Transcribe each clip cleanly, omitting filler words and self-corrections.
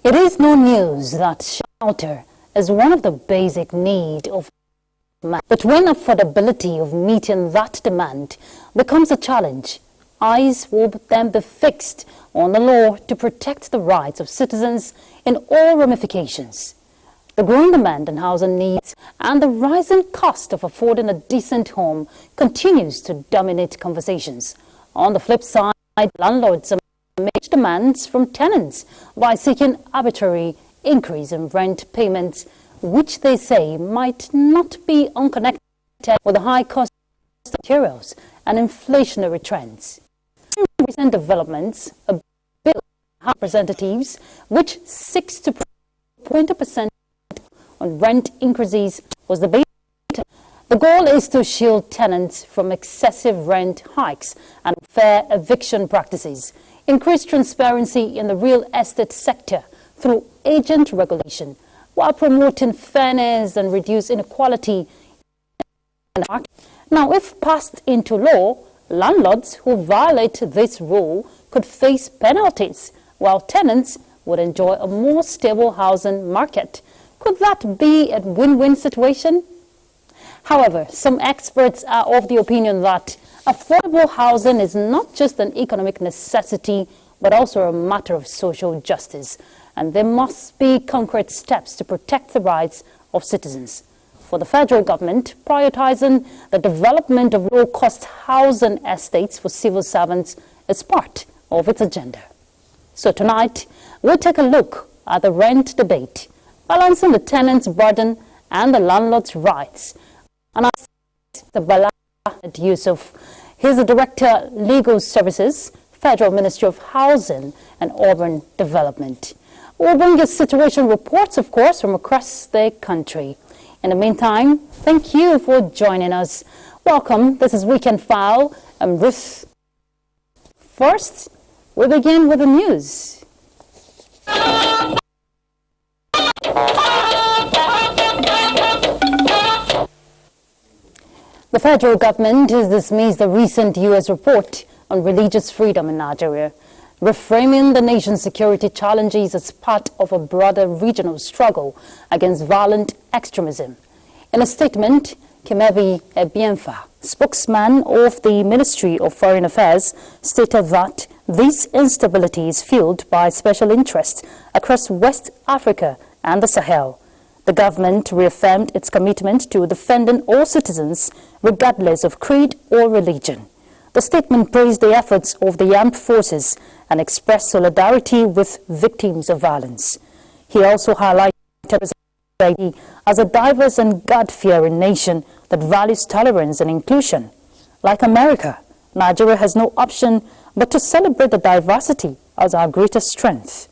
It is no news that shelter is one of the basic needs of man. But when affordability of meeting that demand becomes a challenge, eyes will then be fixed on the law to protect the rights of citizens in all ramifications. The growing demand and housing needs and the rising cost of affording a decent home continues to dominate conversations. On the flip side, landlords make demands from tenants by seeking arbitrary increase in rent payments, which they say might not be unconnected with the high cost of materials and inflationary trends. In recent developments, a bill of representatives which seeks to put 20% on rent increases was debated. The goal is to shield tenants from excessive rent hikes and unfair eviction practices, increase transparency in the real estate sector through agent regulation, while promoting fairness and reduce inequality in the market. Now, if passed into law, landlords who violate this rule could face penalties, while tenants would enjoy a more stable housing market. Could that be a win-win situation? However, some experts are of the opinion that affordable housing is not just an economic necessity, but also a matter of social justice, and there must be concrete steps to protect the rights of citizens. For the federal government, prioritizing the development of low-cost housing estates for civil servants is part of its agenda. So tonight, we'll take a look at the rent debate, balancing the tenant's burden and the landlord's rights. And I the Bala Yusuf. He's the Director, Legal Services, Federal Ministry of Housing and Urban Development. We'll bring you situation reports, of course, from across the country. In the meantime, thank you for joining us. Welcome. This is Weekend File. I'm Ruth. First, we begin with the news. The federal government has dismissed the recent U.S. report on religious freedom in Nigeria, reframing the nation's security challenges as part of a broader regional struggle against violent extremism. In a statement, Kimebi Ebienfa, spokesman of the Ministry of Foreign Affairs, stated that this instability is fueled by special interests across West Africa and the Sahel. The government reaffirmed its commitment to defending all citizens, regardless of creed or religion. The statement praised the efforts of the armed forces and expressed solidarity with victims of violence. He also highlighted Nigeria as a diverse and God-fearing nation that values tolerance and inclusion. Like America, Nigeria has no option but to celebrate the diversity as our greatest strength.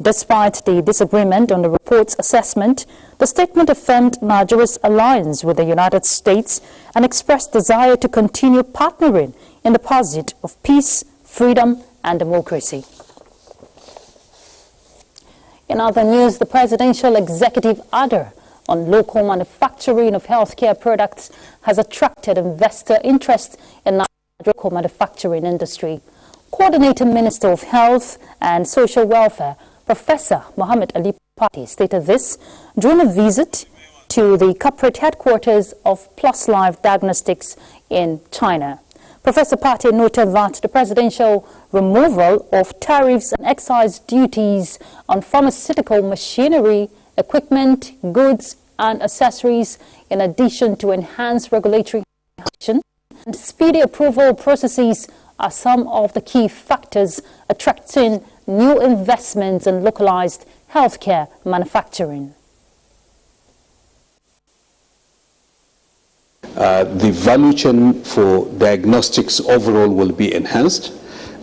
Despite the disagreement on the report's assessment, the statement affirmed Nigeria's alliance with the United States and expressed desire to continue partnering in the pursuit of peace, freedom, and democracy. In other news, the presidential executive order on local manufacturing of healthcare products has attracted investor interest in Nigeria's local manufacturing industry. Coordinating Minister of Health and Social Welfare, Professor Mohammed Ali Pate, stated this during a visit to the corporate headquarters of Plus Life Diagnostics in China. Professor Pate noted that the presidential removal of tariffs and excise duties on pharmaceutical machinery, equipment, goods and accessories, in addition to enhanced regulatory action and speedy approval processes, are some of the key factors attracting new investments in localized healthcare manufacturing. The value chain for diagnostics overall will be enhanced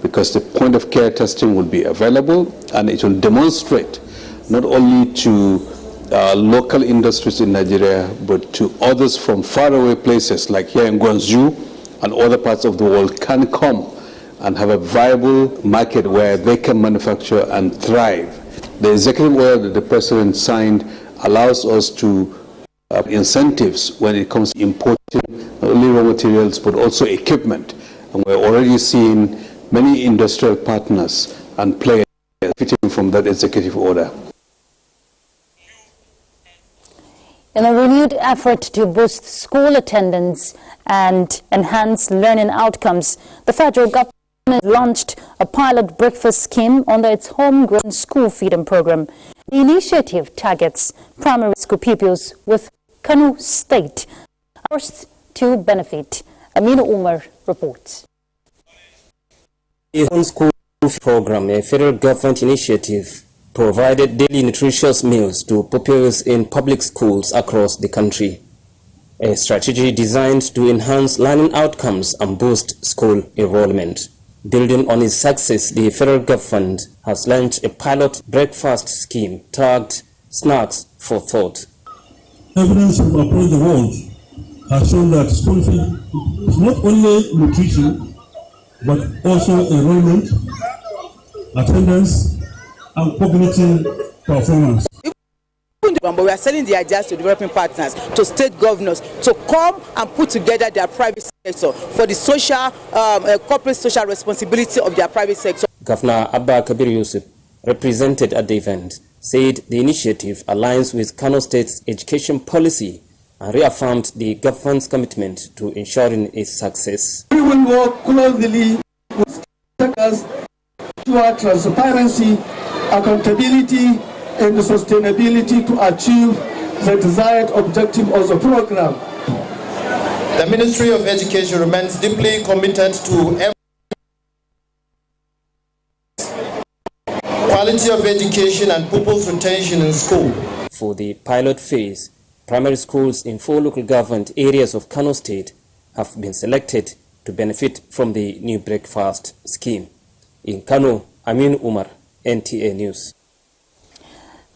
because the point of care testing will be available, and it will demonstrate not only to local industries in Nigeria but to others from faraway places like here in Guangzhou and other parts of the world can come and have a viable market where they can manufacture and thrive. The executive order that the President signed allows us to incentives when it comes to importing not only raw materials but also equipment. And we're already seeing many industrial partners and players benefiting from that executive order. In a renewed effort to boost school attendance and enhance learning outcomes, the federal government launched a pilot breakfast scheme under its homegrown school feeding program. The initiative targets primary school pupils with Kano State first to benefit. Aminu Umar reports. The Home School Program, a federal government initiative, provided daily nutritious meals to pupils in public schools across the country. A strategy designed to enhance learning outcomes and boost school enrollment. Building on its success, the federal government has launched a pilot breakfast scheme tagged Snacks for Thought. Evidence from across the world has shown that school feed is not only nutrition, but also enrollment, attendance, and cognitive performance. But we are selling the ideas to developing partners, to state governors, to come and put together their private sector for the social, corporate social responsibility of their private sector. Governor Abba Kabir Yusuf, represented at the event, said the initiative aligns with Kano State's education policy and reaffirmed the government's commitment to ensuring its success. We will work closely with stakeholders to ensure transparency, accountability, and sustainability to achieve the desired objective of the program. The Ministry of Education remains deeply committed to quality of education and pupils' retention in school. For the pilot phase, primary schools in 4 local government areas of Kano State have been selected to benefit from the new breakfast scheme. In Kano, Amin Umar, NTA News.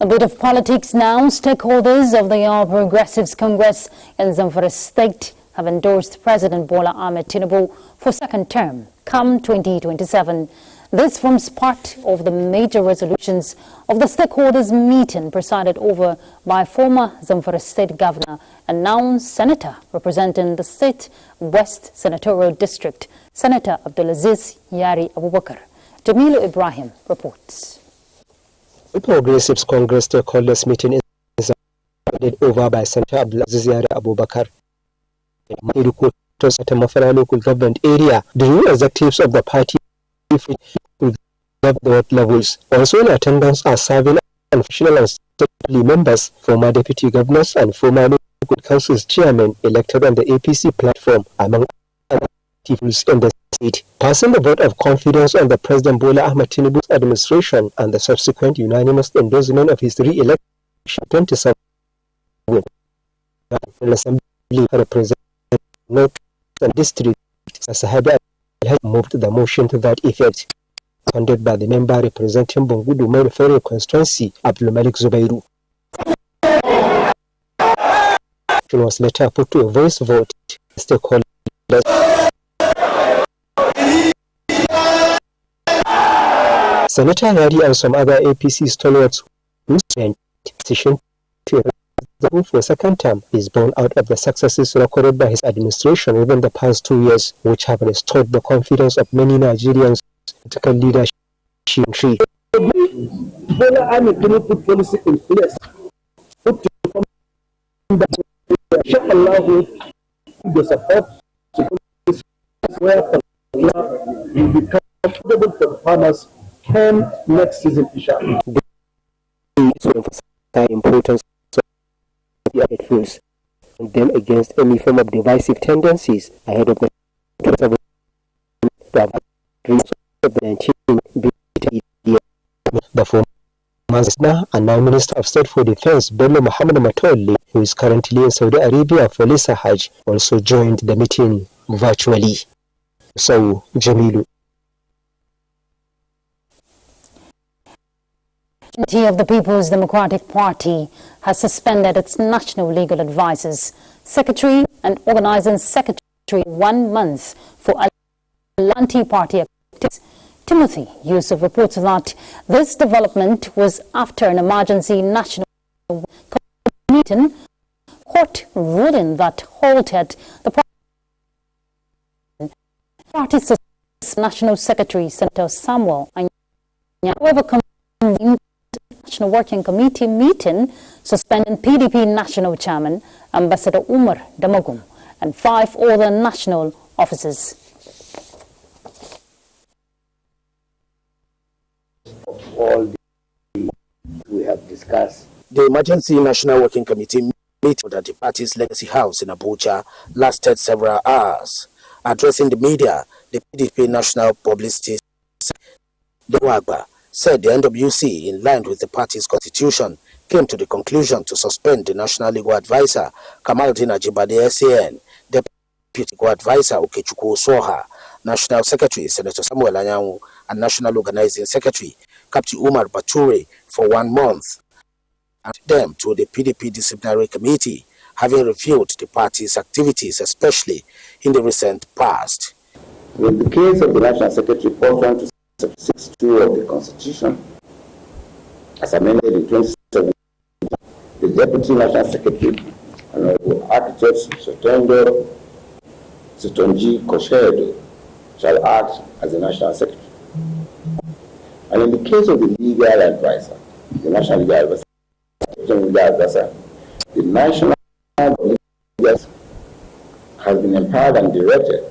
A bit of politics now. Stakeholders of the All Progressives Congress in Zamfara State have endorsed President Bola Ahmed Tinubu for second term come 2027. This forms part of the major resolutions of the stakeholders meeting presided over by former Zamfara State Governor and now Senator representing the State West Senatorial District, Senator Abdulaziz Yari Abubakar. Jamilu Ibrahim reports. The Progressives Congress stakeholders meeting is presided over by Senator Abdulaziz Yari Abubakar. In the quarters at a Mafara local government area, the new executives of the party will govern the work levels. Also in attendance are serving official and statutory members, former deputy governors and former local councils chairmen elected on the APC platform, among other activities in the state. Passing the vote of confidence on the President Bola Ahmed Tinubu's administration and the subsequent unanimous endorsement of his re-election 27 with the Assembly representing North and District, Sahabi has moved the motion to that effect, funded by the member representing Bungudu Federal Constituency, Abdul Malik Zubairu. It was later put to a voice vote. Stakeholders. Senator Yari and some other APC stalwarts who spent decision to run for a second term is born out of the successes recorded by his administration within the past 2 years, which have restored the confidence of many Nigerians political leadership. Bola Ahmed Tinubu put policy in place. Put to the support to where will become comfortable for the farmers come next season, inshallah. The importance of the efforts and them against any form of divisive tendencies ahead of the 2019. The former Minister and now Minister of State for Defense, Bello Muhammad Matoli, who is currently in Saudi Arabia for Lisa Hajj, also joined the meeting virtually. So, Jamilu. Of the People's Democratic Party has suspended its national legal advisors, secretary and organizing secretary 1 month for anti-party activities. Timothy Yusuf reports that this development was after an emergency national meeting, court ruling that halted the party's national secretary, Senator Samuel Anya. However, convened National Working Committee meeting suspending PDP National Chairman Ambassador Umar Damagum and 5 other national officers. Of all we have discussed. The Emergency National Working Committee meeting at the party's Legacy House in Abuja lasted several hours. Addressing the media, the PDP National Publicity Dewagba said the NWC, in line with the party's constitution, came to the conclusion to suspend the National Legal Advisor, Kamaldeen Ajibade SAN, Deputy Legal Advisor, Okechukwu Soha, National Secretary, Senator Samuel Anyanwu, and National Organizing Secretary, Captain Umar Bature, for 1 month, and them to the PDP Disciplinary Committee, having reviewed the party's activities, especially in the recent past. In the case of the National Secretary, pursuant to 76(2) of the Constitution, as amended in 2017, the Deputy National Secretary, Honorable Architect Sitonji Koshedo, shall act as the National Secretary. And in the case of the Legal Advisor, the National Legal Advisor, the National Legal Advisor has been empowered and directed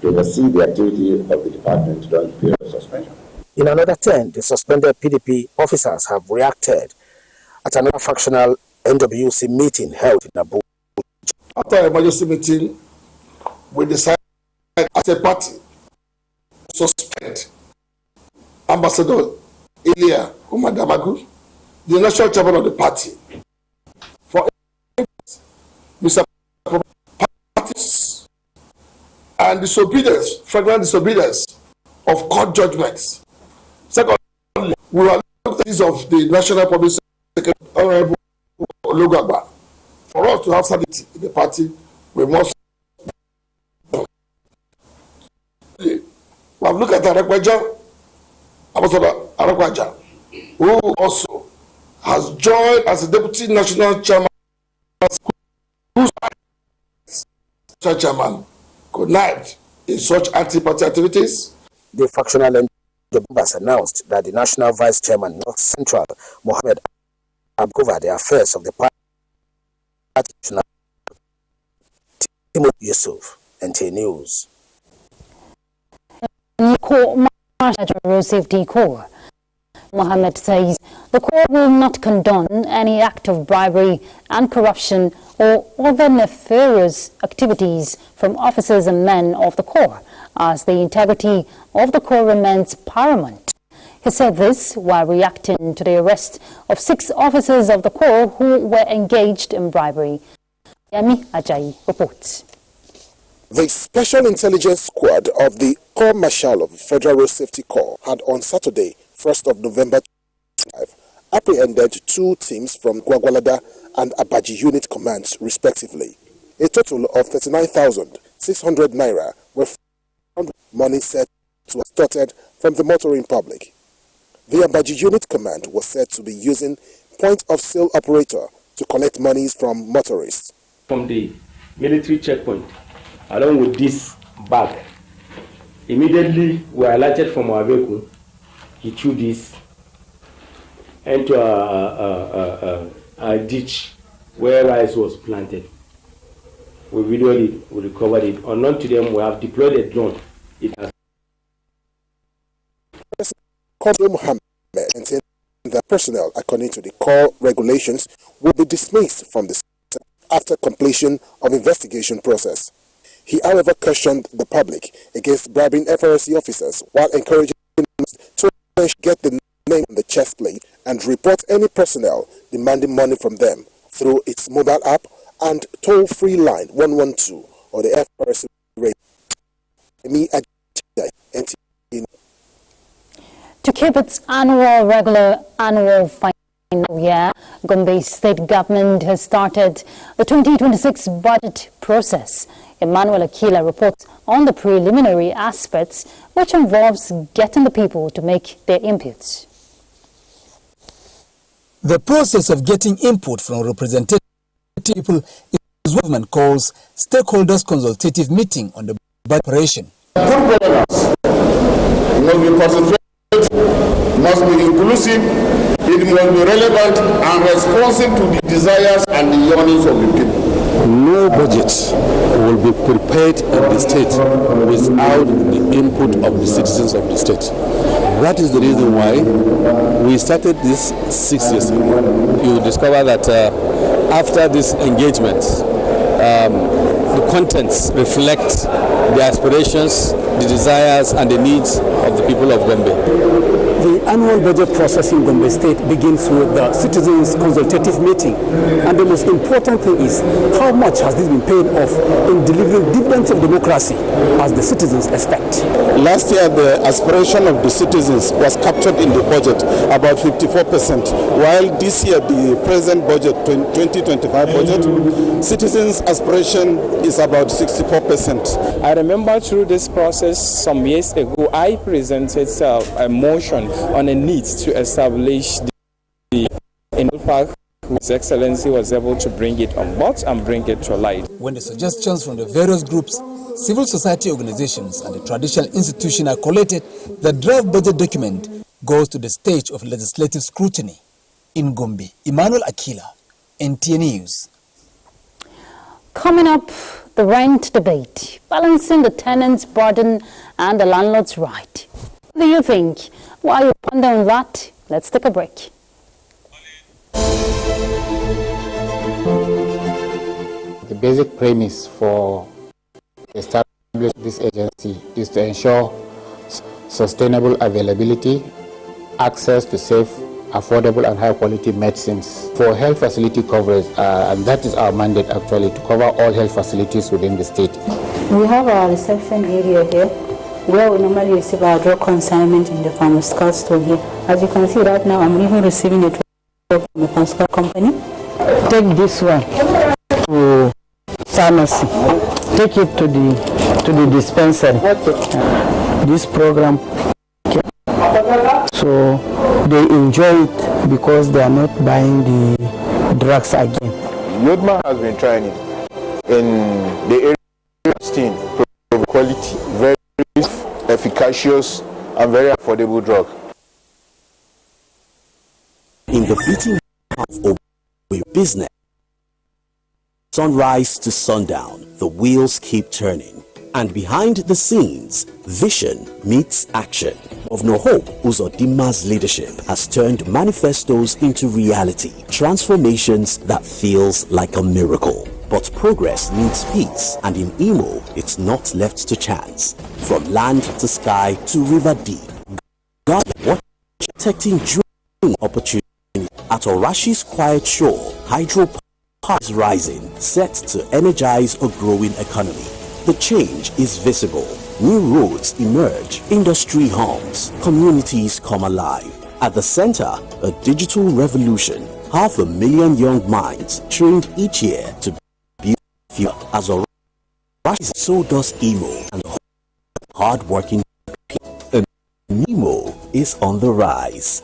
to oversee the activity of the department during the period of suspension. In another 10, the suspended PDP officers have reacted at another factional NWC meeting held in Abuja. After an emergency meeting, we decided as a party to suspend Ambassador Elia Umar Damagum, the national chairman of the party, for misappropriations and disobedience, flagrant disobedience of court judgments. Secondly, we are looking at of the National Public Secretary, Honorable Olugagba. For us to have sanity in the party, we must. We have looked at Ambassador Arakwaja, who also has joined as a Deputy National Chairman, whose chairman connived in such anti-party activities. The factional NWC announced that the National Vice Chairman, North Central, Mohammed Abgova, the affairs of the party, Timothy Yusuf, NT News. Road Safety Corps. Mohammed says the Corps will not condone any act of bribery and corruption or other nefarious activities from officers and men of the Corps, as the integrity of the Corps remains paramount. He said this while reacting to the arrest of 6 officers of the Corps who were engaged in bribery. Yemi Ajayi reports. The Special Intelligence Squad of the Corps Marshal of Federal Road Safety Corps had on Saturday, 1st of November 2025, apprehended 2 teams from Gwagwalada and Abaji Unit Commands, respectively. A total of 39,600 naira were found, money said to have extorted from the motoring public. The Abaji Unit Command was said to be using point-of-sale operator to collect monies from motorists. From the military checkpoint, along with this bag, immediately we alerted from our vehicle. He threw this into a ditch where rice was planted. We videoed it, we recovered it. Unknown to them, we have deployed a drone. It has. Corporal Mohammed maintained that personnel, according to the Corps regulations, will be dismissed from the sector after completion of investigation process. He, however, cautioned the public against bribing FRSC officers while encouraging them to get the name on the chest plate and report any personnel demanding money from them through its mobile app and toll-free line 112 or the FRSC radio. To keep its regular final year, Gombe State Government has started the 2026 budget process. Emmanuel Akila reports on the preliminary aspects, which involves getting the people to make their inputs. The process of getting input from representative people is what government calls stakeholders consultative meeting on the budget operation. Good governance must be concentrated, must be inclusive. It It must be relevant and responsive to the desires and the yearnings of the people. No budget will be prepared in the state without the input of the citizens of the state. That is the reason why we started this 6 years ago. You will discover that after this engagement, the contents reflect the aspirations, the desires, and the needs of the people of Gombe. The annual budget process in Gombe State begins with the Citizens Consultative Meeting, and the most important thing is how much has this been paid off in delivering dividends of democracy as the citizens expect. Last year, the aspiration of the citizens was captured in the budget, about 54%, while this year, the present budget, 2025 budget, citizens' aspiration is about 64%. I remember through this process some years ago, I presented a motion on a need to establish the Inal Park, His Excellency was able to bring it on board and bring it to light. When the suggestions from the various groups, civil society organizations and the traditional institution are collated, the draft budget document goes to the stage of legislative scrutiny. In Gombe, Emmanuel Akila, NTA News. Coming up, the rent debate, balancing the tenant's burden and the landlord's right. What do you think? While you ponder on that, let's take a break. The basic premise for establishing this agency is to ensure sustainable availability, access to safe, affordable and high-quality medicines for health facility coverage, and that is our mandate actually, to cover all health facilities within the state. We have our reception area here, where we normally receive our drug consignment in the pharmaceutical store here. As you can see right now, I'm even receiving a drug from the pharmaceutical company. Take this one to pharmacy. Take it to the dispensary. This program, so they enjoy it because they are not buying the drugs again. Yodma has been trying it in the area of 16, provide quality, very efficacious and very affordable drug. In the beating heart of business, sunrise to sundown, the wheels keep turning. And behind the scenes, vision meets action. Governor Hope Uzodima's leadership has turned manifestos into reality, transformations that feels like a miracle. But progress needs peace, and in Imo, it's not left to chance. From land to sky to river deep, God watch protecting dream opportunity. At Orashi's quiet shore, hydropower is rising, set to energize a growing economy. The change is visible. New roads emerge, industry hums, communities come alive. At the center, a digital revolution. 500,000 young minds trained each year to build the future. As a rush, so does Imo, and hard-working people. Imo is on the rise.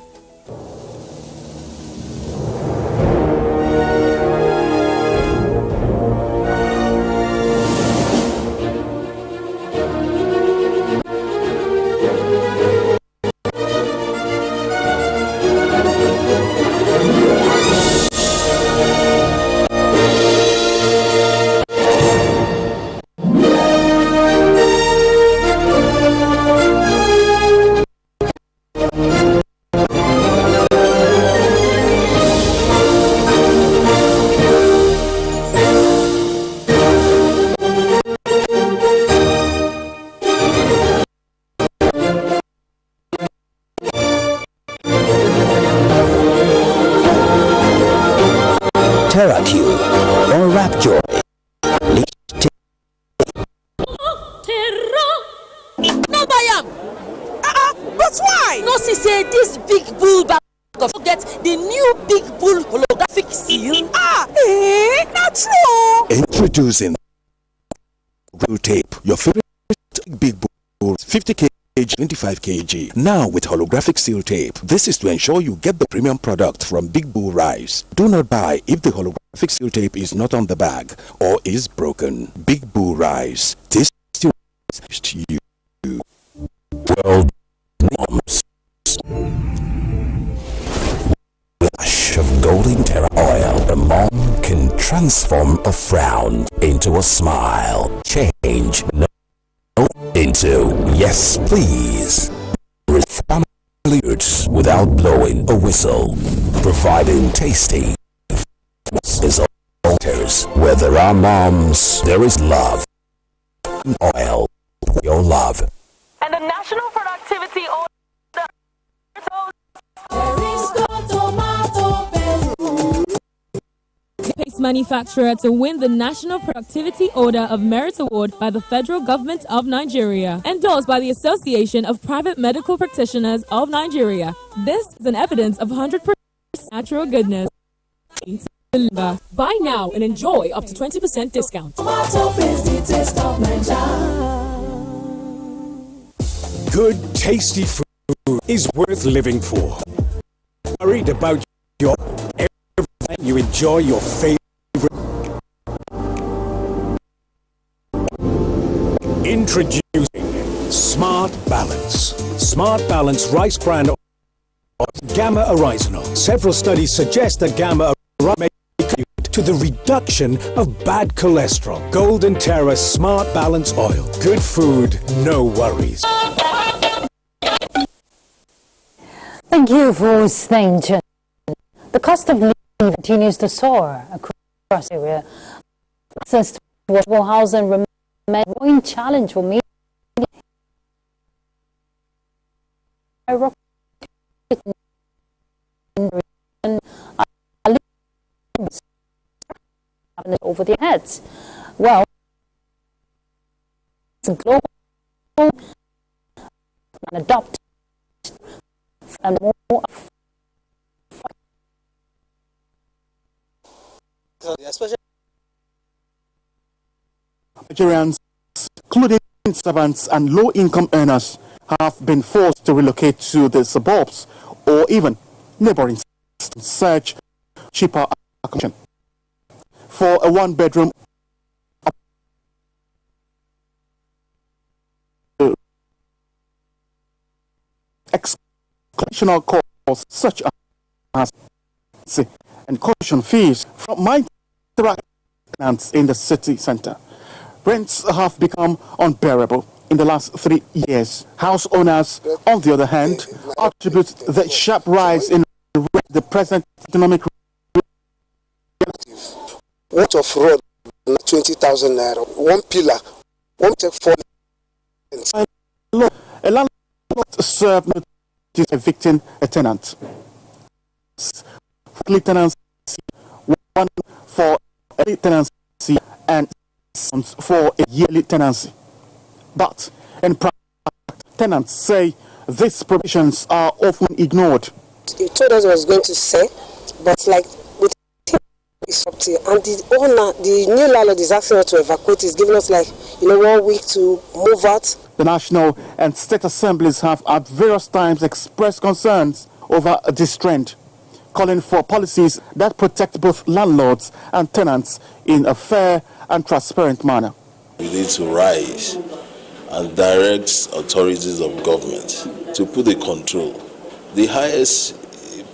Introducing Blue Tape, your favorite Big Bull 50 kg, 25 kg. Now with holographic seal tape. This is to ensure you get the premium product from Big Bull Rice. Do not buy if the holographic seal tape is not on the bag or is broken. Big Bull Rice. Tasty you. World norms. Transform a frown into a smile. Change no into yes please. Family foods without blowing a whistle. Providing tasty is altars. Where there are moms, there is love. Oil, your love. And the National Productivity Order. Paste manufacturer to win the National Productivity Order of Merit Award by the Federal Government of Nigeria, endorsed by the Association of Private Medical Practitioners of Nigeria. This is an evidence of 100% natural goodness. Buy now and enjoy up to 20% discount. Good, tasty food is worth living for. Worried about your everything you enjoy your favorite. Introducing Smart Balance. Smart Balance rice bran Gamma Oryzanol. Several studies suggest that Gamma Oryzanol may contribute to the reduction of bad cholesterol. Golden Terra Smart Balance Oil. Good food, no worries. Thank you for staying tuned. The cost of living continues to soar across the area. Access to affordable housing remains a growing challenge for many. Over their heads. Well, it's global and adopt and more. Nigerians, including servants and low-income earners, have been forced to relocate to the suburbs or even neighboring states to search cheaper accommodation. For a one-bedroom exclusional costs such as and caution fees from my tenants in the city center. Rents have become unbearable in the last 3 years. House owners, on the other hand, attribute the sharp rise in the present economic What of road, 20,000 naira, one pillar, one take 4 months. A landlord served notice evicting a tenant. Tenancy, one for a tenancy and for a yearly tenancy. But in practice, tenants say these provisions are often ignored. He told us what he was going to say, but like with it's up to you. And the owner, the new landlord is asking us to evacuate. He's giving us 1 week to move out. The National and State Assemblies have at various times expressed concerns over this trend, calling for policies that protect both landlords and tenants in a fair and transparent manner. We need to rise and direct authorities of government to put a control. The highest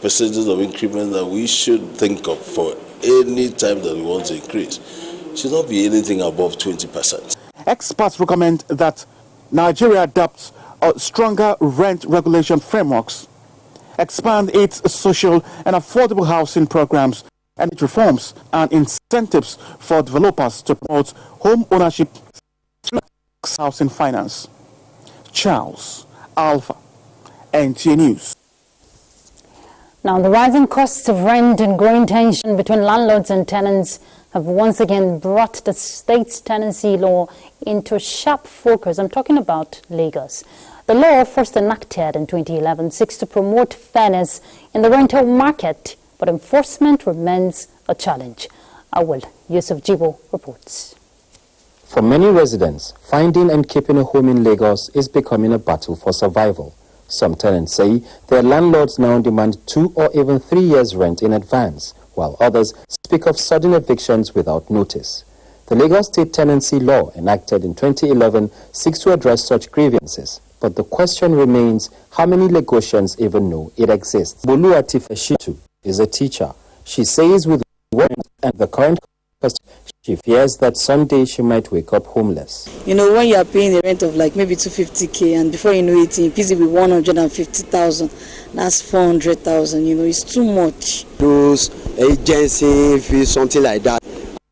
percentages of increment that we should think of for any time that we want to increase should not be anything above 20%. Experts recommend that Nigeria adopts stronger rent regulation frameworks, expand its social and affordable housing programs, and its reforms and incentives for developers to promote home ownership through housing finance. Charles Alpha, NTA News. Now, the rising costs of rent and growing tension between landlords and tenants have once again brought the state's tenancy law into sharp focus. I'm talking about Lagos. The law, first enacted in 2011, seeks to promote fairness in the rental market, but enforcement remains a challenge. Awal Yusuf Jibo reports. For many residents, finding and keeping a home in Lagos is becoming a battle for survival. Some tenants say their landlords now demand 2 or even 3 years' rent in advance, while others speak of sudden evictions without notice. The Lagos State Tenancy Law, enacted in 2011, seeks to address such grievances. But the question remains, how many Lagosians even know it exists? Boluwati Feshitu is a teacher. She says with rent and the current She fears that someday she might wake up homeless. You know, when you are paying a rent of like maybe 250k, and before you know it, you busy with 150,000, that's 400,000. You know, it's too much. Those agencies, something like that,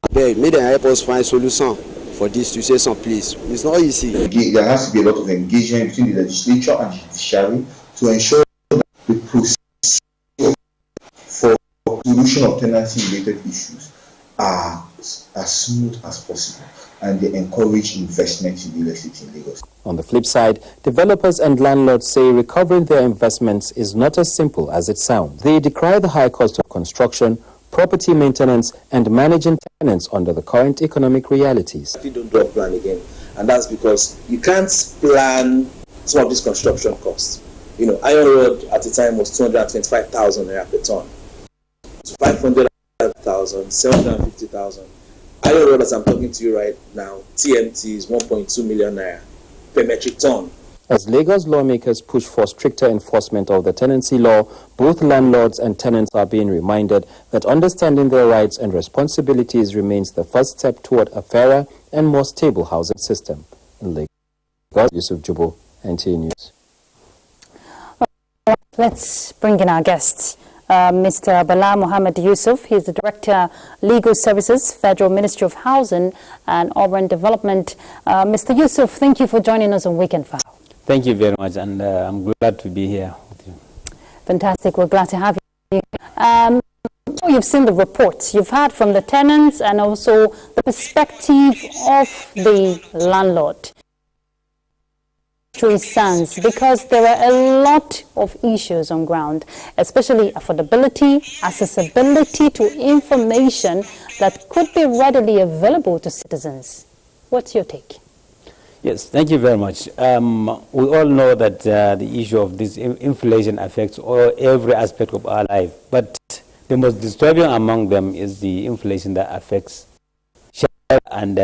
they may help us find solution for this, to say some place. It's not easy. There has to be a lot of engagement between the legislature and the judiciary to ensure that the procedure for solution of tenancy-related issues are as smooth as possible, and they encourage investment in real estate in Lagos. On the flip side, developers and landlords say recovering their investments is not as simple as it sounds. They decry the high cost of construction, property maintenance, and managing tenants under the current economic realities. You don't do a plan again, and that's because you can't plan some of these construction costs. You know, Iron Road at the time was 225,000 naira per ton. It's 500,000, 750,000. Iron Road, as I'm talking to you right now, TMT is 1.2 million naira per metric ton. As Lagos lawmakers push for stricter enforcement of the tenancy law, both landlords and tenants are being reminded that understanding their rights and responsibilities remains the first step toward a fairer and more stable housing system. In Lagos, Yusuf Jubo, NTA News. Let's bring in our guests. Mr. Bala Mohammed Yusuf. He is the Director, Legal Services, Federal Ministry of Housing and Urban Development. Mr. Yusuf, thank you for joining us on Weekend File. Thank you very much, and I'm glad to be here with you. Fantastic. We're glad to have you. You've seen the reports. You've heard from the tenants and also the perspective of the landlord. Stands because there are a lot of issues on ground, especially affordability, accessibility to information that could be readily available to citizens. What's your take? Yes, thank you very much. We all know that the issue of this inflation affects every aspect of our life, but the most disturbing among them is the inflation that affects and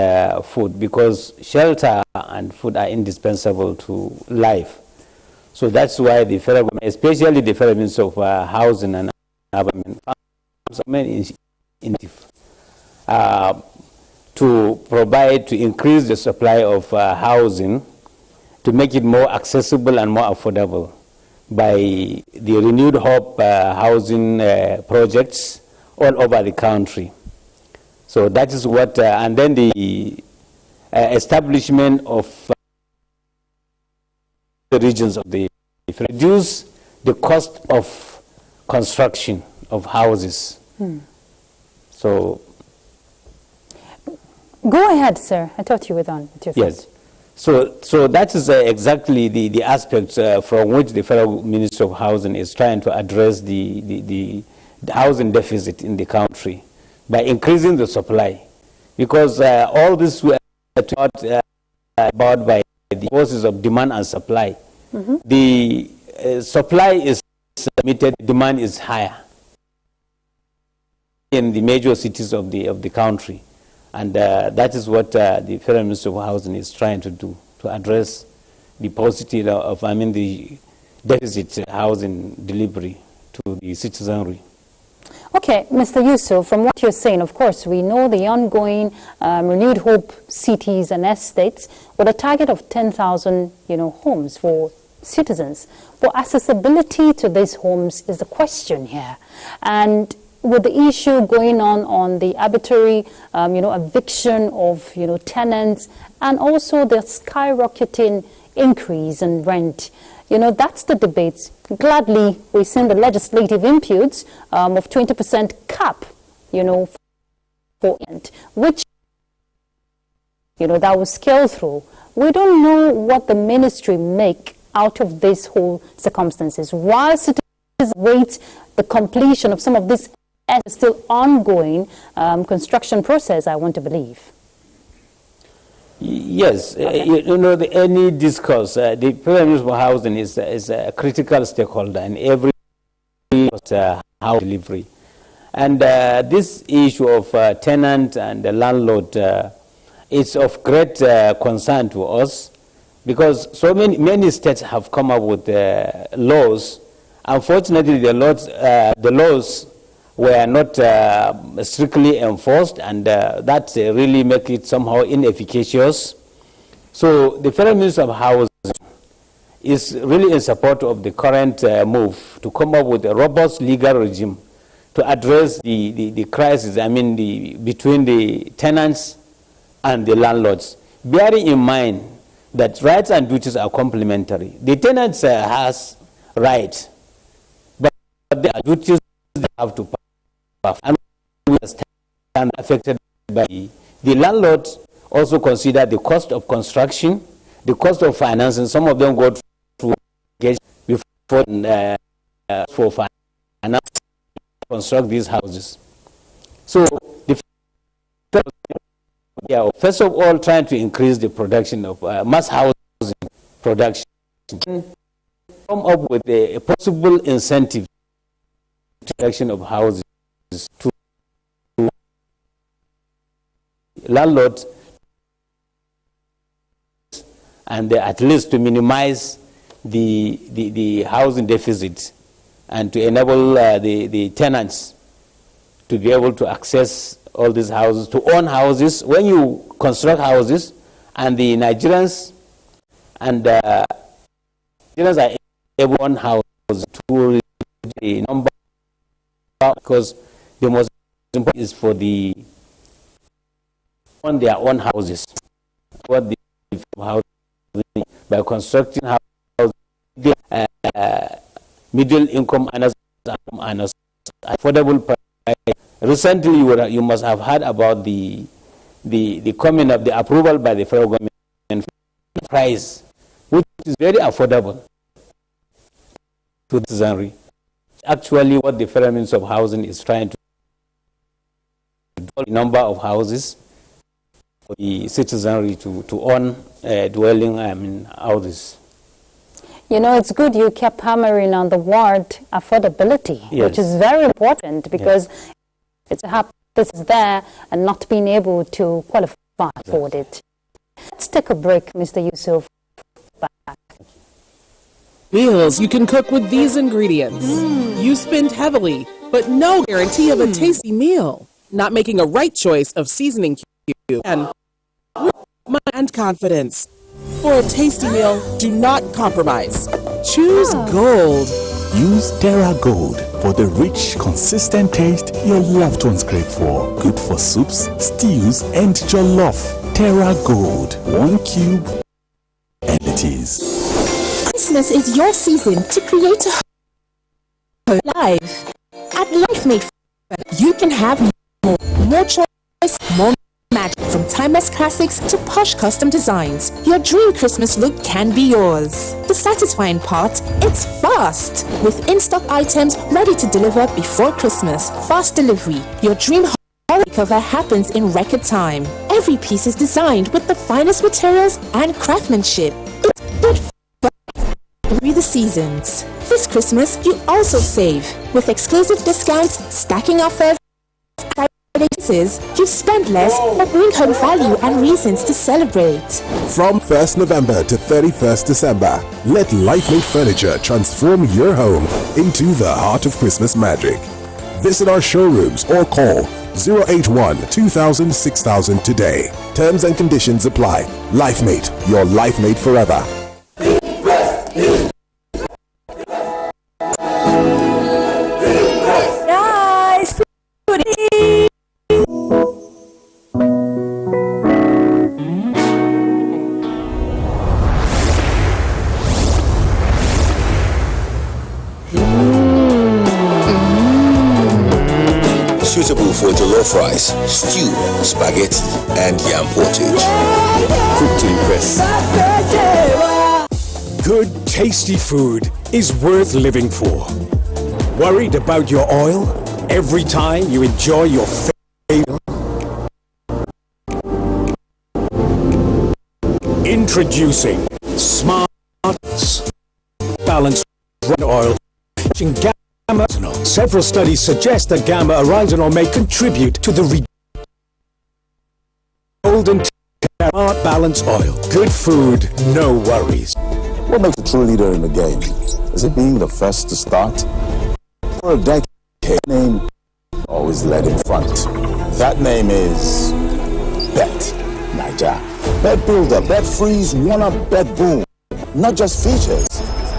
food, because shelter and food are indispensable to life. So that's why the federal government, especially the Federal Ministry of Housing and Urban initiative to provide, to increase the supply of housing, to make it more accessible and more affordable by the Renewed Hope housing projects all over the country. So that is what, and then the establishment of the regions of the, reduce the cost of construction of houses. So. Go ahead, sir. I thought you were done with your Yes. So that is exactly the aspect from which the Federal Ministry of Housing is trying to address the housing deficit in the country, by increasing the supply, because all this was taught about by the forces of demand and supply. The supply is limited, demand is higher in the major cities of the country, and that is what the Federal Ministry of Housing is trying to do, to address the paucity of, the deficit housing delivery to the citizenry. Okay, Mr. Yusuf, from what you're saying, of course, we know the ongoing Renewed Hope cities and estates with a target of 10,000, homes for citizens. But accessibility to these homes is the question here. And with the issue going on the arbitrary, eviction of, tenants, and also the skyrocketing increase in rent, that's the debate. Gladly, we've seen the legislative inputs of 20% cap, for rent, which, that will scale through. We don't know what the ministry make out of this whole circumstances. While citizens wait the completion of some of this still ongoing construction process, I want to believe. Yes, any discourse, the Federal Ministry of Housing is a critical stakeholder in every house delivery. And this issue of tenant and the landlord is of great concern to us, because so many states have come up with laws. Unfortunately, the laws were not strictly enforced, and that really make it somehow inefficacious. So the Federal Ministry of Housing is really in support of the current move to come up with a robust legal regime to address the crisis, between the tenants and the landlords, bearing in mind that rights and duties are complementary. The tenants has rights, but there are duties they have to perform, and we are affected by the landlords. Also consider the cost of construction, the cost of financing. Some of them go through before for finance construct these houses. So first of all, trying to increase the production of mass housing production, come up with a possible incentive to production of houses to landlords, and at least to minimize the housing deficit, and to enable the tenants to be able to access all these houses, to own houses. When you construct houses, and the Nigerians are able to own houses to reduce the number, because the most important is for the own their own houses. What the housing by constructing houses, middle income earners, affordable price. Recently, you must have heard about the coming of the approval by the federal government price, which is very affordable to the citizenry. Actually, what the Federal Ministry of Housing is trying to double the number of houses for the citizenry to own dwelling houses. You know, it's good you kept hammering on the word affordability, Yes. which is very important, because it's a happy this is there and not being able to qualify for it. Let's take a break, Mr. Yusuf. Back. Meals you can cook with these ingredients. You spend heavily, but no guarantee of a tasty meal. Not making a right choice of seasoning cube and confidence. For a tasty meal, do not compromise. Choose Gold. Use Terra Gold for the rich, consistent taste your loved ones crave for. Good for soups, stews, and jollof. Terra Gold. 1 cube, and it is. Christmas is your season to create a home life. At LifeMade, you can have more choice, more magic, from timeless classics to posh custom designs. Your dream Christmas look can be yours. The satisfying part, it's fast. With in-stock items ready to deliver before Christmas. Fast delivery. Your dream holiday cover happens in record time. Every piece is designed with the finest materials and craftsmanship. It's good through the seasons. This Christmas, you also save with exclusive discounts, stacking offers. You spend less but bring home value and reasons to celebrate. From 1st November to 31st December, let LifeMade Furniture transform your home into the heart of Christmas magic. Visit our showrooms or call 081-2000-6000 today. Terms and conditions apply. LifeMade, your life made forever. Suitable for jollof rice, stew, spaghetti, and yam portage. Cooked to impress. Good, tasty food is worth living for. Worried about your oil every time you enjoy your favorite? Introducing Smart Balanced Oil. Several studies suggest that gamma oryzanol may contribute to the golden Smart Balance Oil. Good food, no worries. What makes a true leader in the game? Is it being the first to start? For a decade, name always led in front. That name is Bet Naija. Bet Builder, Bet Freeze, One-Up, Bet Boom. Not just features,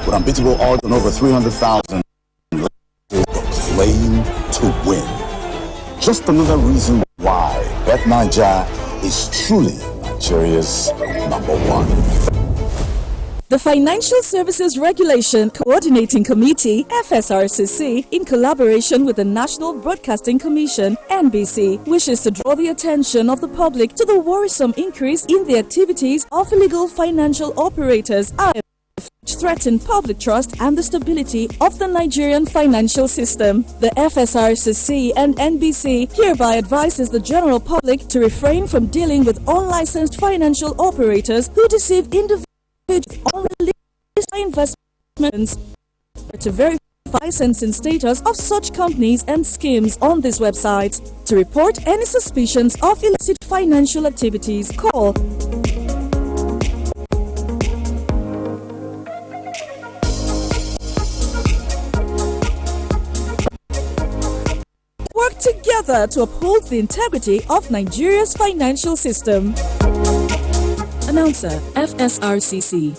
but unbeatable odds on over 300,000. Playing to win. Just another reason why Bet Naija is truly Nigeria's #1. The Financial Services Regulation Coordinating Committee, FSRCC, in collaboration with the National Broadcasting Commission, NBC, wishes to draw the attention of the public to the worrisome increase in the activities of illegal financial operators which threaten public trust and the stability of the Nigerian financial system. The FSRCC and NBC hereby advises the general public to refrain from dealing with unlicensed financial operators who deceive individuals on investments, to verify licensing status of such companies and schemes on this website. To report any suspicions of illicit financial activities, call work together to uphold the integrity of Nigeria's financial system. Announcer, FSRCC.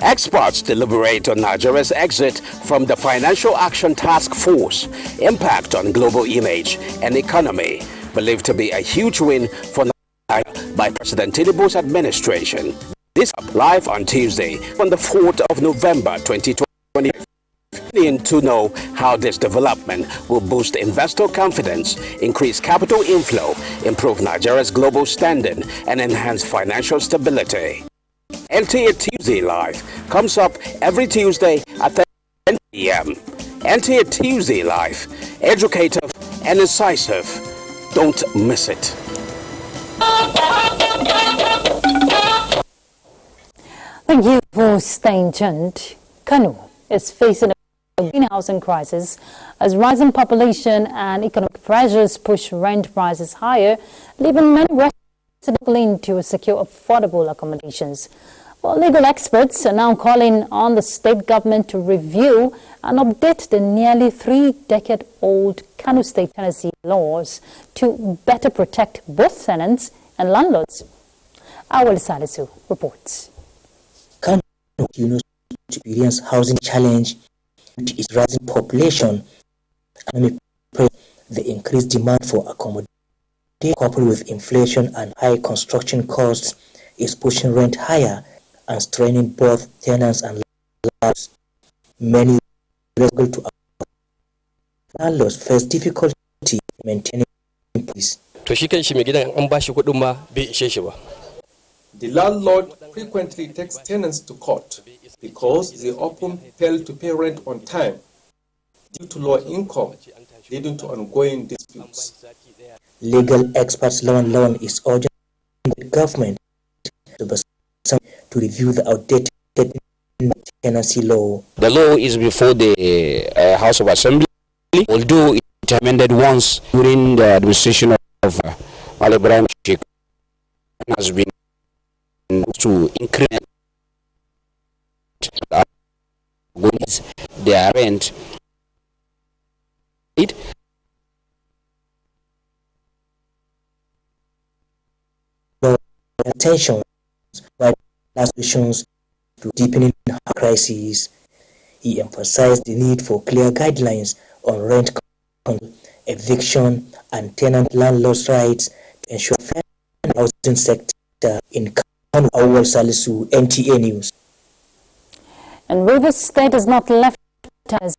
Experts deliberate on Nigeria's exit from the Financial Action Task Force, impact on global image and economy, believed to be a huge win for Nigeria by President Tinubu's administration. This live on Tuesday, on the 4th of November 2020. To know how this development will boost investor confidence, increase capital inflow, improve Nigeria's global standing, and enhance financial stability. NTA Tuesday Live comes up every Tuesday at 10 p.m. NTA Tuesday Live, educative and incisive. Don't miss it. Thank you for staying tuned. Kano is facing a housing crisis as rising population and economic pressures push rent prices higher, leaving many residents struggling to secure affordable accommodations. Well, legal experts are now calling on the state government to review and update the nearly 3-decade-old Kano State tenancy laws to better protect both tenants and landlords. Awal Salisu reports. Kano experience housing challenge due to its rising population and the increased demand for accommodation, coupled with inflation and high construction costs, is pushing rent higher and straining both tenants and landlords. Many struggle to landlords face difficulty maintaining peace. The landlord frequently takes tenants to court because they often fail to pay rent on time due to low income, leading to ongoing disputes. Legal experts Lawan is urging the government to review the outdated tenancy law. The law is before the House of Assembly, although it amended once during the administration of Ali Ibrahim Sheikh, has been to increment their rent. Attention by solutions to deepening crises. He emphasized the need for clear guidelines on rent control, eviction, and tenant landlord's rights to ensure fair housing sector in Kano. Awal Salisu, NTA News. And Rivers State is not left as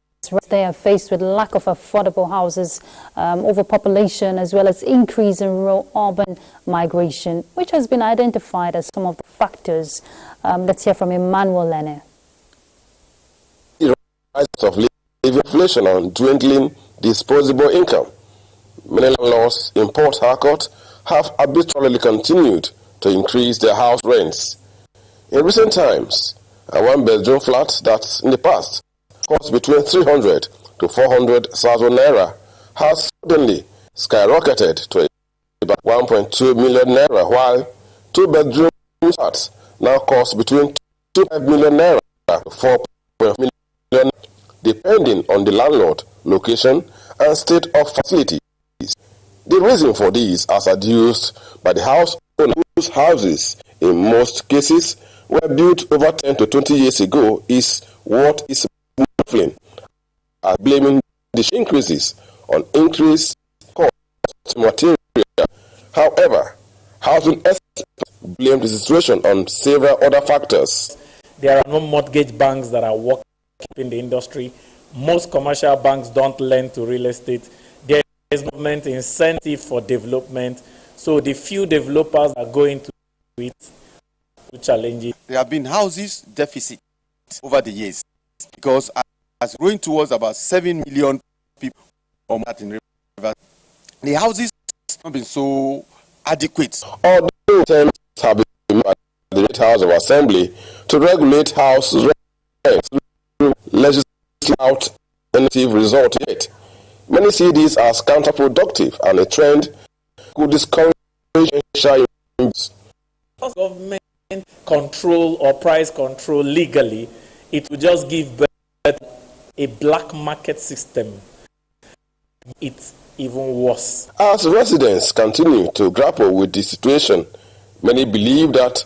they are faced with lack of affordable houses, overpopulation, as well as increase in rural urban migration, which has been identified as some of the factors. Let's hear from Emmanuel Lene. The rise of living inflation and dwindling disposable income. Many landlords in Port Harcourt have habitually continued to increase their house rents. In recent times, a one-bedroom flat that in the past cost between 300 to 400,000 naira has suddenly skyrocketed to about 1.2 million naira, while two-bedroom flats now cost between 2.5 million naira to 4 million depending on the landlord, location, and state of facilities. The reason for this, as adduced by the house owners whose houses, in most cases, were built over 10 to 20 years ago, is what is muffling, as blaming the increases on increased cost of material. However, housing experts blame the situation on several other factors. There are no mortgage banks that are working in the industry. Most commercial banks don't lend to real estate. There is government incentive for development. So the few developers are going to it to challenge it. There have been houses deficit over the years because as growing towards about 7 million people or more in Rivers, the houses have not been so adequate. Although attempts have been made at the House of Assembly to regulate house rents, legislative result yet. Many see this as counterproductive and a trend could discourage potential investors. Government control or price control legally, it will just give birth to a black market system. It's even worse. As residents continue to grapple with the situation, many believe that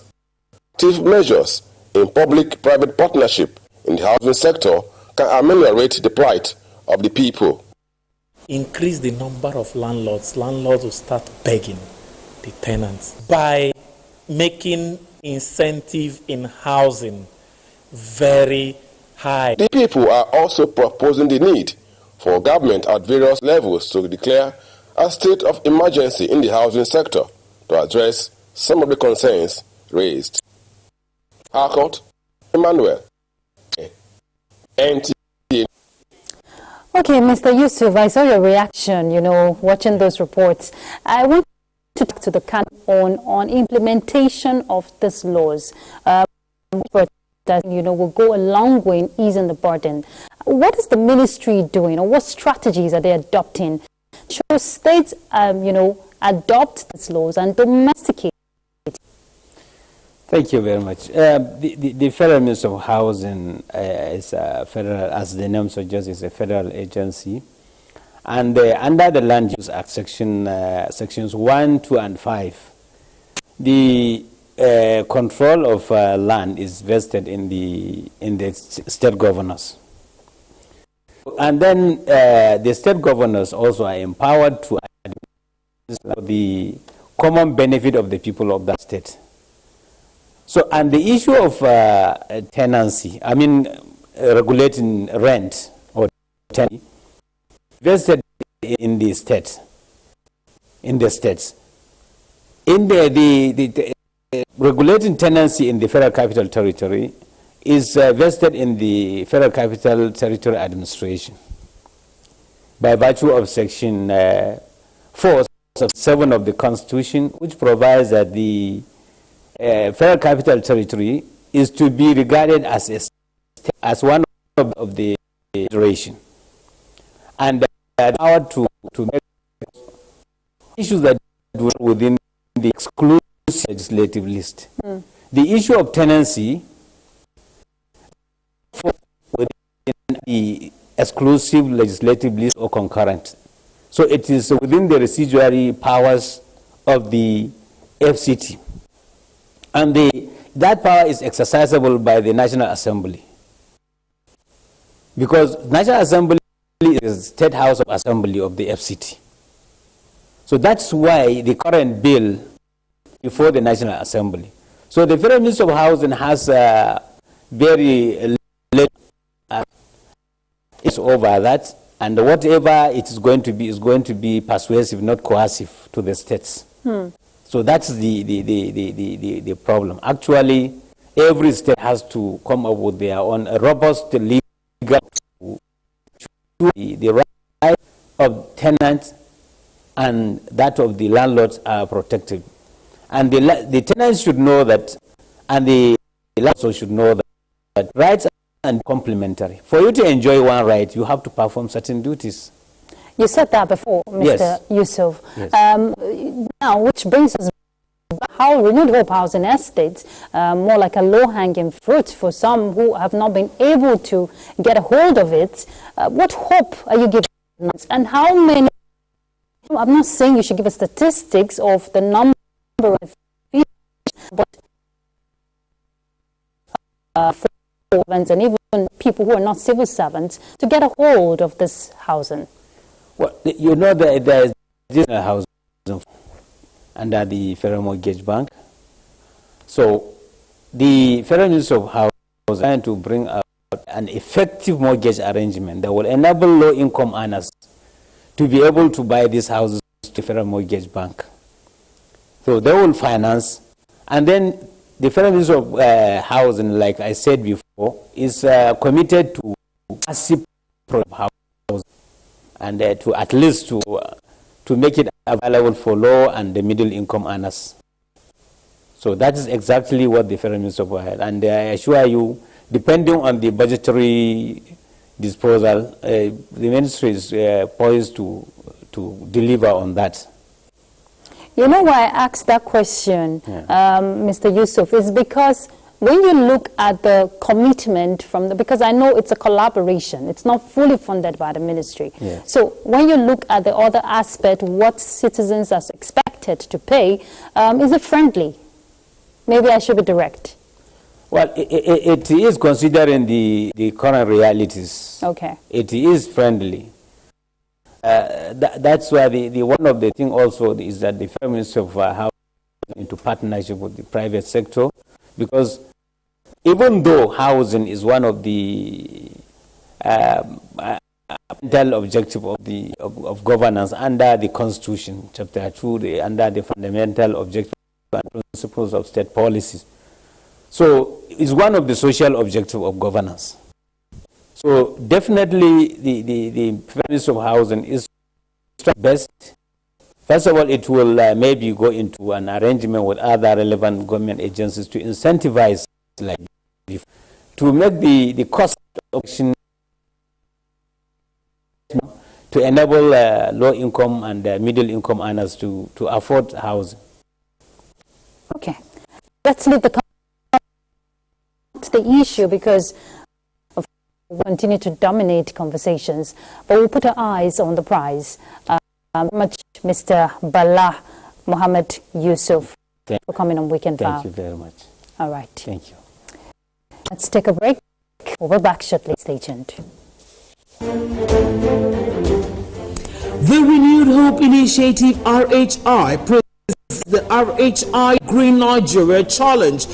active measures in public-private partnership in the housing sector can ameliorate the plight of the people. Increase the number of landlords. Landlords will start begging the tenants by making incentive in housing very high. The people are also proposing the need for government at various levels to declare a state of emergency in the housing sector to address some of the concerns raised. Harcourt, Emmanuel, NTA. Okay, Mr. Yusuf, I saw your reaction, watching those reports. I want to talk to the country on implementation of these laws. That, will go a long way in easing the burden. What is the ministry doing, or what strategies are they adopting to ensure states, adopt these laws and domesticate? Thank you very much. The Federal Ministry of Housing is a federal, as the name suggests, is a federal agency. And under the Land Use Act, sections 1, 2, and 5, the control of land is vested in the state governors. And then the state governors also are empowered to administer the common benefit of the people of that state. So, and the issue of tenancy, regulating rent or tenancy, vested in the states. The regulating tenancy in the Federal Capital Territory is vested in the Federal Capital Territory Administration by virtue of Section 4 of 7 of the Constitution, which provides that the Federal Capital Territory is to be regarded as one of the federation, and power to make issues that were within the exclusive legislative list. The issue of tenancy within the exclusive legislative list or concurrent. So it is within the residuary powers of the FCT. And that power is exercisable by the National Assembly. Because National Assembly is the State House of Assembly of the FCT. So that's why the current bill before the National Assembly. So the Federal Ministry of Housing has very little is over that, and whatever it is going to be persuasive, not coercive to the states. So that's the problem. Actually, every state has to come up with their own robust legal the right of tenants and that of the landlords are protected. And the tenants should know that, and the landlords should know that rights are complementary. For you to enjoy one right, you have to perform certain duties. You said that before, Mr. Yes. Yusuf. Yes. Now, which brings us back how Renewed Hope Housing Estates, more like a low-hanging fruit for some who have not been able to get a hold of it. What hope are you giving? And how many? I'm not saying you should give us statistics of the number of people, but servants and even people who are not civil servants to get a hold of this housing. Well, you know that there is housing under the Federal Mortgage Bank. So the Federal Ministry of Housing is trying to bring out an effective mortgage arrangement that will enable low-income earners to be able to buy these houses to the Federal Mortgage Bank. So they will finance, and then the Federal Ministry of Housing, like I said before, is committed to massive housing and to at least to make it available for low and the middle income earners. So that is exactly what the Federal Ministry of Housing, and I assure you, depending on the budgetary disposal, the ministry is poised to deliver on that. You know why I asked that question, Mr. Yusuf, is because when you look at the commitment from because I know it's a collaboration, it's not fully funded by the ministry. Yes. So when you look at the other aspect, what citizens are expected to pay, is it friendly? Maybe I should be direct. Well, it is considering the current realities. Okay. It is friendly. That's why the one of the things also is that the Federal Ministry of Housing into partnership with the private sector, because even though housing is one of the fundamental objective of governance under the Constitution, Chapter 2, under the fundamental objective and principles of state policies. So it's one of the social objectives of governance. So definitely the Ministry of Housing is best. First of all, it will maybe go into an arrangement with other relevant government agencies to incentivize, like, to make the cost of action to enable low-income and middle-income earners to afford housing. Okay. Let's leave the issue because we'll continue to dominate conversations, but we'll put our eyes on the prize. Much, Mr. Bala Mohammed Yusuf, for coming on Weekend File. Thank you very much. All right. Thank you. Let's take a break. We'll be back shortly. Stay tuned. The Renewed Hope Initiative, RHI, presents the RHI Green Nigeria Challenge.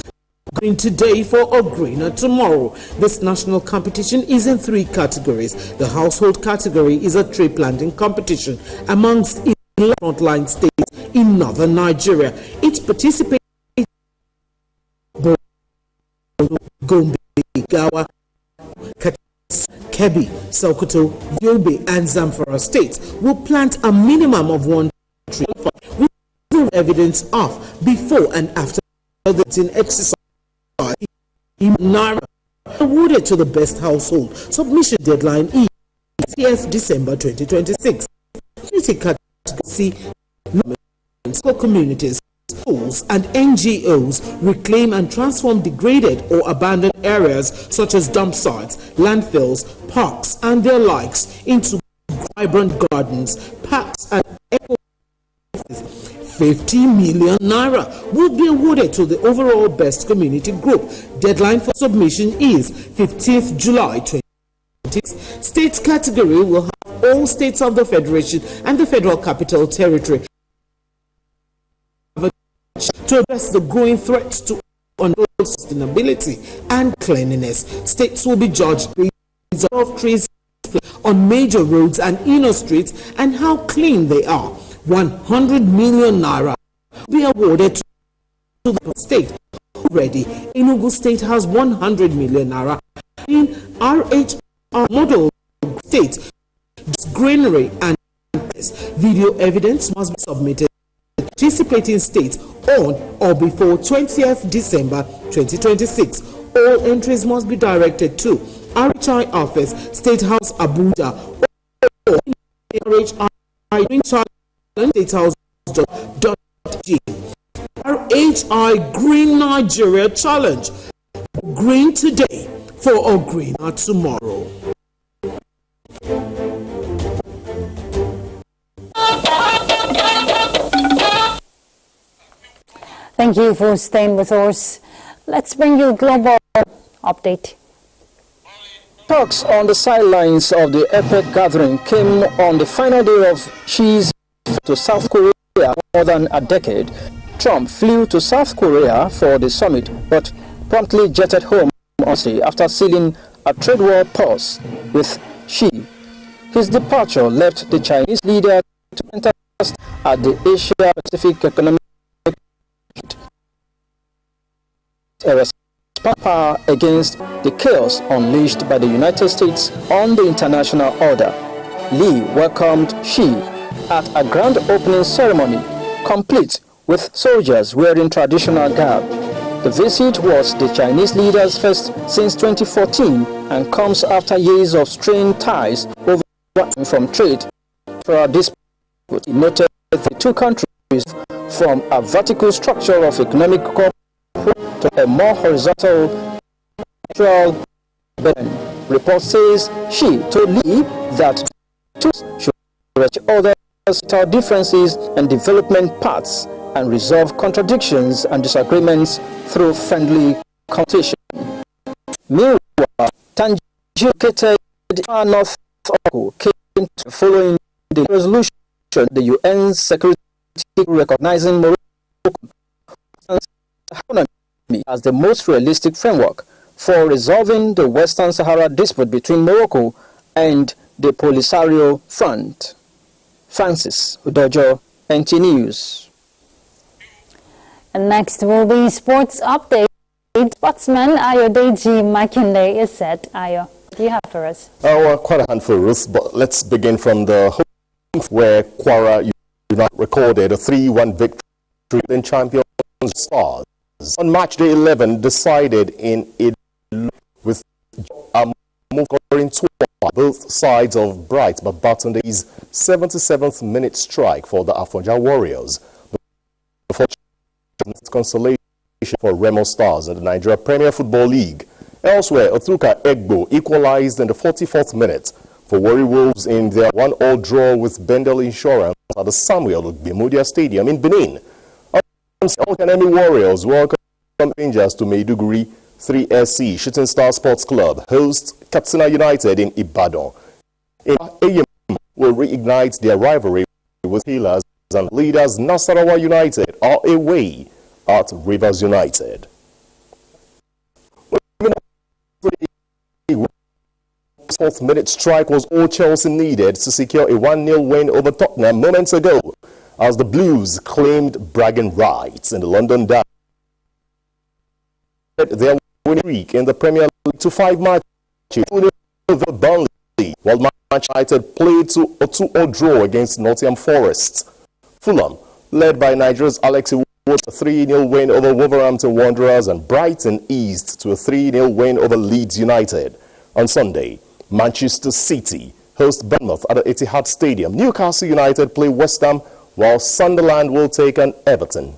Green today for a greener tomorrow. This national competition is in 3 categories. The household category is a tree planting competition amongst 11 frontline states in northern Nigeria. It participates Gombe, Gawa, Kebbi, Sokoto, Yobe, and Zamfara states will plant a minimum of 1 tree with evidence of before and after the exercise. Naira awarded to the best household. Submission deadline is 30th December 2026. Community category local communities, schools, and NGOs reclaim and transform degraded or abandoned areas such as dump sites, landfills, parks, and their likes into vibrant gardens, parks, and eco. 50 million naira will be awarded to the overall best community group. Deadline for submission is 15th July 2026. State category will have all states of the Federation and the Federal Capital Territory to address the growing threats to sustainability and cleanliness. States will be judged based on trees on major roads and inner streets and how clean they are. 100 million naira will be awarded to the state. Already, Enugu State has 100 million naira. In RHR model state, greenery and video evidence must be submitted to participating states on or before 20th December 2026. All entries must be directed to RHI Office, State House, Abuja, or RHI State House.g. RHI HI Green Nigeria Challenge. Green today for a greener tomorrow. Thank you for staying with us. Let's bring you a global update. Talks on the sidelines of the APEC gathering came on the final day of Xi's visit to South Korea more than a decade. Trump flew to South Korea for the summit, but promptly jetted home on Sunday after sealing a trade war pause with Xi. His departure left the Chinese leader to enter at the Asia-Pacific Economic power against the chaos unleashed by the United States on the international order. Lee welcomed Xi at a grand opening ceremony, complete with soldiers wearing traditional garb. The visit was the Chinese leader's first since 2014 and comes after years of strained ties over from trade for dispute. He noted the two countries from a vertical structure of economic cooperation to a more horizontal natural burden. Report says Xi told Lee that two should reach other differences and development paths and resolve contradictions and disagreements through friendly consultation. Meanwhile, Tangier North came following the resolution the UN Security recognizing Morocco as the most realistic framework for resolving the Western Sahara dispute between Morocco and the Polisario Front. Francis Udojo, NT News. And next will be sports update. Sportsman Ayodeji Makinde is set. Ayo, what do you have for us? Well, quite a handful, Ruth, but let's begin from the home where Kwara United recorded a 3-1 victory in Champions Stars. On match day 11, decided in it with a move scoring twice both sides of Bright but Batunde's 77th minute strike for the Afonja Warriors. Before consolation for Remo Stars in the Nigeria Premier Football League. Elsewhere, Otuka Egbo equalized in the 44th minute for Warri Wolves in their 1-1 draw with Bendel Insurance at the Samuel Gbemudia Stadium in Benin. Okanemi Warriors welcome Rangers to Maiduguri 3SC Shooting Star Sports Club host Katsina United in Ibadan. AYM will reignite their rivalry with Healers and leaders Nasarawa United are away at Rivers United. Fourth minute strike was all Chelsea needed to secure a 1-0 win over Tottenham moments ago, as the Blues claimed bragging rights in the London Derby. Their winning streak in the Premier League to 5 matches over Burnley, while Manchester United played to a 2-2 draw against Nottingham Forest. Fulham, led by Nigeria's Alexi Wood, a 3-0 win over Wolverhampton Wanderers, and Brighton eased to a 3-0 win over Leeds United. On Sunday, Manchester City host Bournemouth at the Etihad Stadium. Newcastle United play West Ham, while Sunderland will take on Everton.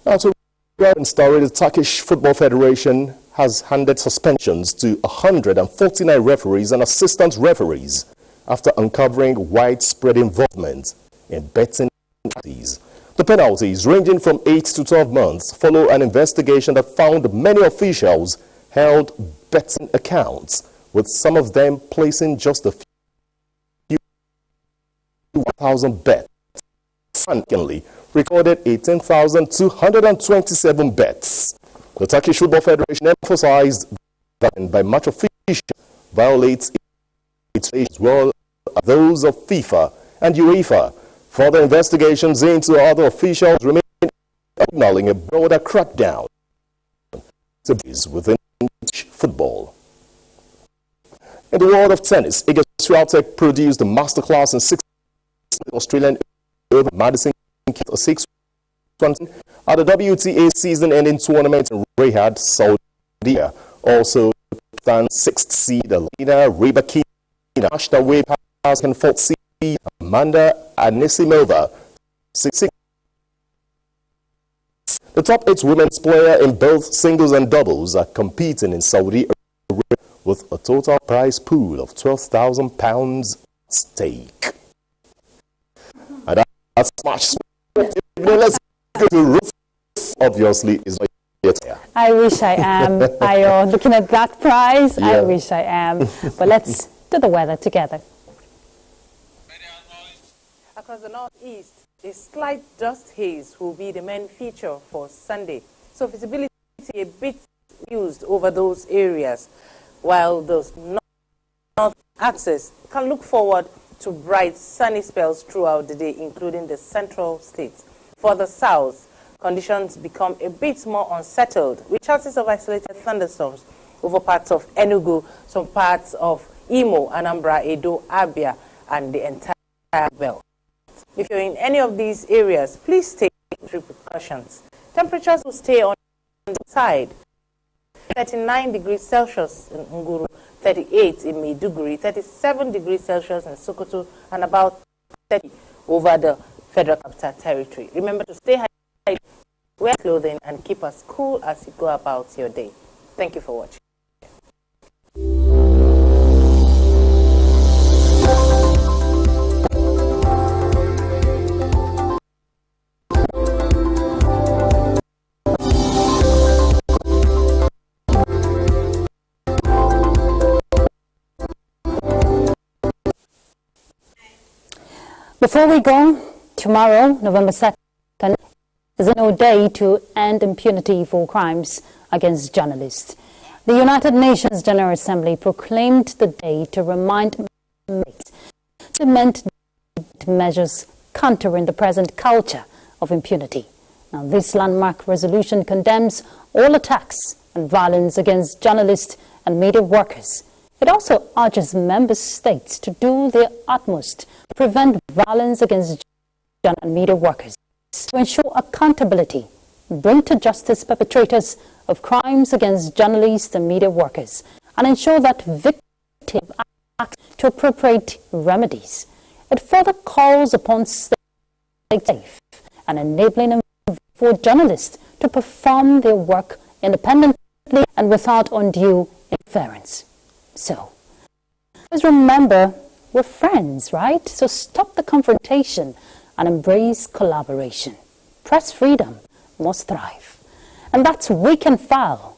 Now to the story, the Turkish Football Federation has handed suspensions to 149 referees and assistant referees after uncovering widespread involvement in betting activities. The penalties, ranging from 8 to 12 months, follow an investigation that found many officials held betting accounts, with some of them placing just a few 1,000 bets. Secondly, recorded 18,227 bets. The Turkish Football Federation emphasized that by much officials violates its as well as those of FIFA and UEFA. Further investigations into other officials remain, signaling a broader crackdown within football. In the world of tennis, Iga Swiatek produced a masterclass in 6 Australian Open Madison 6 at the WTA season-ending tournament in Riyadh, Saudi Arabia. Also, stands 6th seed Alina Rybakina dashed away past and 4th seed Amanda Anisimova. 6 The top 8 women's players in both singles and doubles are competing in Saudi Arabia with a total prize pool of £12,000 stake. And that's much. Let's go to Ruth. Obviously, is not yet here. I wish I am. Looking at that prize, I wish I am. But let's do the weather together. Across the northeast, a slight dust haze will be the main feature for Sunday. So visibility a bit used over those areas, while those north axis can look forward to bright sunny spells throughout the day, including the central states. For the south, conditions become a bit more unsettled, with chances of isolated thunderstorms over parts of Enugu, some parts of Imo, Anambra, Edo, Abia, and the entire belt. If you're in any of these areas, please take precautions. Temperatures will stay on the side. 39 degrees Celsius in Nguru, 38 in Maiduguri, 37 degrees Celsius in Sokoto, and about 30 over the Federal Capital Territory. Remember to stay hydrated, wear clothing, and keep as cool as you go about your day. Thank you for watching. Before we go, tomorrow, November 2nd, is a day to end impunity for crimes against journalists. The United Nations General Assembly proclaimed the day to remind mates to implement measures countering the present culture of impunity. Now, this landmark resolution condemns all attacks and violence against journalists and media workers. It also urges member states to do their utmost to prevent violence against journalists and media workers, to ensure accountability, bring to justice perpetrators of crimes against journalists and media workers, and ensure that victims act to appropriate remedies. It further calls upon states to be safe and enabling for journalists to perform their work independently and without undue interference. So, let's remember, we're friends, right? So stop the confrontation and embrace collaboration. Press freedom must thrive. And that's Week and File.